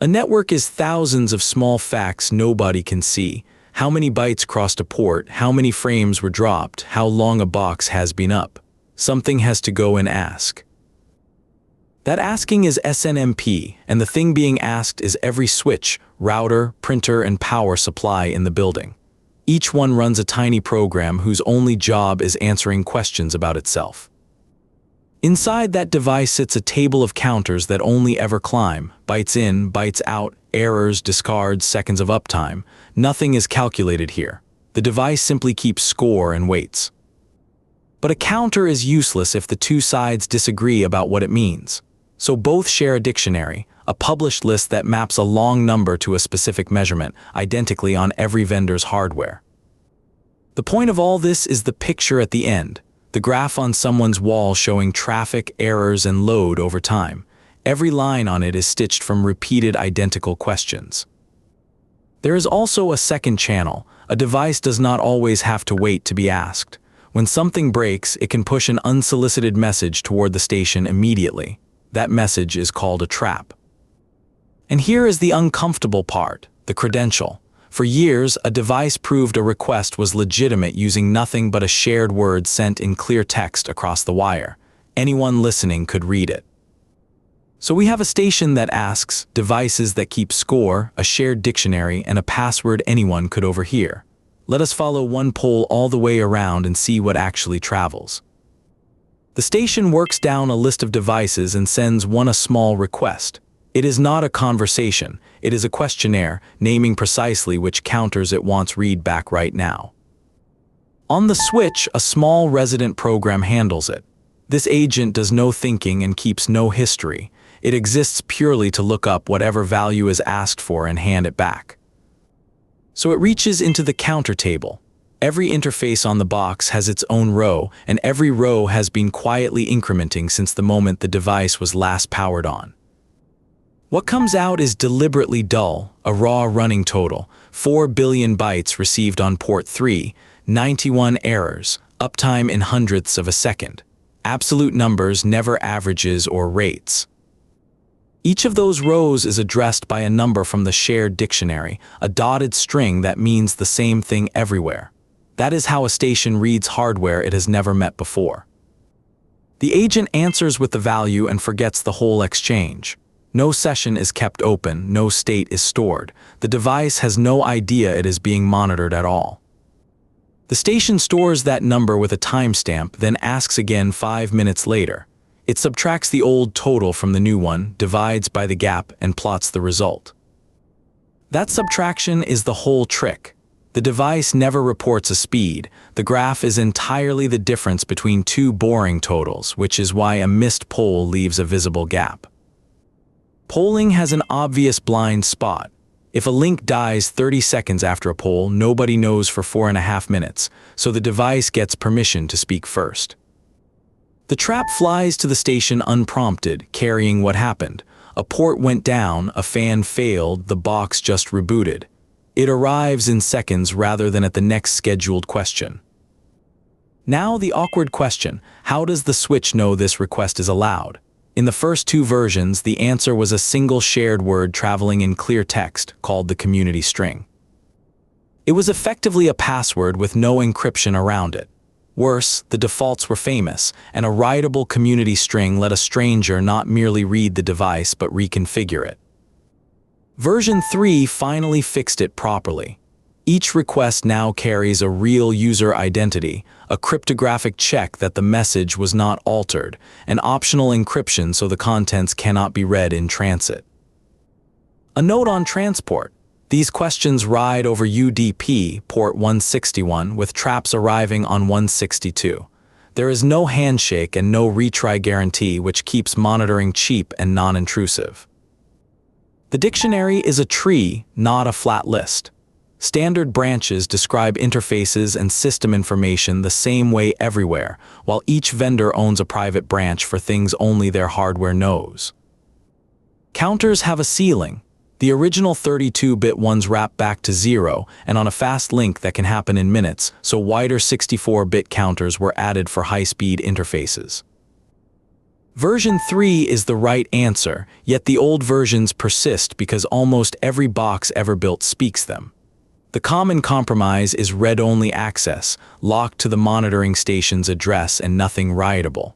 A network is thousands of small facts nobody can see. How many bytes crossed a port, how many frames were dropped, how long a box has been up. Something has to go and ask. That asking is SNMP, and the thing being asked is every switch, router, printer, and power supply in the building. Each one runs a tiny program whose only job is answering questions about itself. Inside that device sits a table of counters that only ever climb, bytes in, bytes out, errors, discards, seconds of uptime. Nothing is calculated here. The device simply keeps score and waits. But a counter is useless if the two sides disagree about what it means. So both share a dictionary, a published list that maps a long number to a specific measurement, identically on every vendor's hardware. The point of all this is the picture at the end. The graph on someone's wall showing traffic, errors, and load over time. Every line on it is stitched from repeated identical questions. There is also a second channel. A device does not always have to wait to be asked. When something breaks, it can push an unsolicited message toward the station immediately. That message is called a trap. And here is the uncomfortable part, the credential. For years, a device proved a request was legitimate using nothing but a shared word sent in clear text across the wire. Anyone listening could read it. So we have a station that asks, devices that keep score, a shared dictionary, and a password anyone could overhear. Let us follow one pole all the way around and see what actually travels. The station works down a list of devices and sends one a small request. It is not a conversation, it is a questionnaire, naming precisely which counters it wants read back right now. On the switch, a small resident program handles it. This agent does no thinking and keeps no history. It exists purely to look up whatever value is asked for and hand it back. So it reaches into the counter table. Every interface on the box has its own row, and every row has been quietly incrementing since the moment the device was last powered on. What comes out is deliberately dull, a raw running total, 4 billion bytes received on port 3, 91 errors, uptime in hundredths of a second. Absolute numbers, never averages or rates. Each of those rows is addressed by a number from the shared dictionary, a dotted string that means the same thing everywhere. That is how a station reads hardware it has never met before. The agent answers with the value and forgets the whole exchange. No session is kept open, no state is stored. The device has no idea it is being monitored at all. The station stores that number with a timestamp, then asks again 5 minutes later. It subtracts the old total from the new one, divides by the gap, and plots the result. That subtraction is the whole trick. The device never reports a speed. The graph is entirely the difference between two boring totals, which is why a missed poll leaves a visible gap. Polling has an obvious blind spot. If a link dies 30 seconds after a poll, nobody knows for 4.5 minutes, so the device gets permission to speak first. The trap flies to the station unprompted, carrying what happened. A port went down, a fan failed, the box just rebooted. It arrives in seconds rather than at the next scheduled question. Now the awkward question, how does the switch know this request is allowed? In the first two versions, the answer was a single shared word traveling in clear text, called the community string. It was effectively a password with no encryption around it. Worse, the defaults were famous, and a writable community string let a stranger not merely read the device but reconfigure it. Version 3 finally fixed it properly. Each request now carries a real user identity, a cryptographic check that the message was not altered, an optional encryption so the contents cannot be read in transit. A note on transport. These questions ride over UDP, port 161, with traps arriving on 162. There is no handshake and no retry guarantee, which keeps monitoring cheap and non-intrusive. The dictionary is a tree, not a flat list. Standard branches describe interfaces and system information the same way everywhere, while each vendor owns a private branch for things only their hardware knows. Counters have a ceiling. The original 32-bit ones wrap back to 0 and on a fast link that can happen in minutes, so wider 64-bit counters were added for high-speed interfaces. Version 3 is the right answer, yet the old versions persist because almost every box ever built speaks them. The common compromise is read-only access, locked to the monitoring station's address and nothing writable.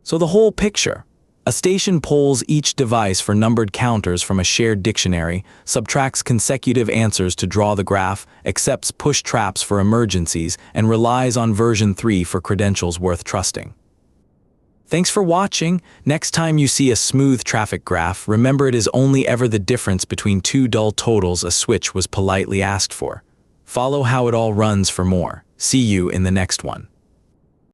So the whole picture. A station polls each device for numbered counters from a shared dictionary, subtracts consecutive answers to draw the graph, accepts push traps for emergencies, and relies on version 3 for credentials worth trusting. Thanks for watching. Next time you see a smooth traffic graph, remember it is only ever the difference between two dull totals a switch was politely asked for. Follow how it all runs for more. See you in the next one.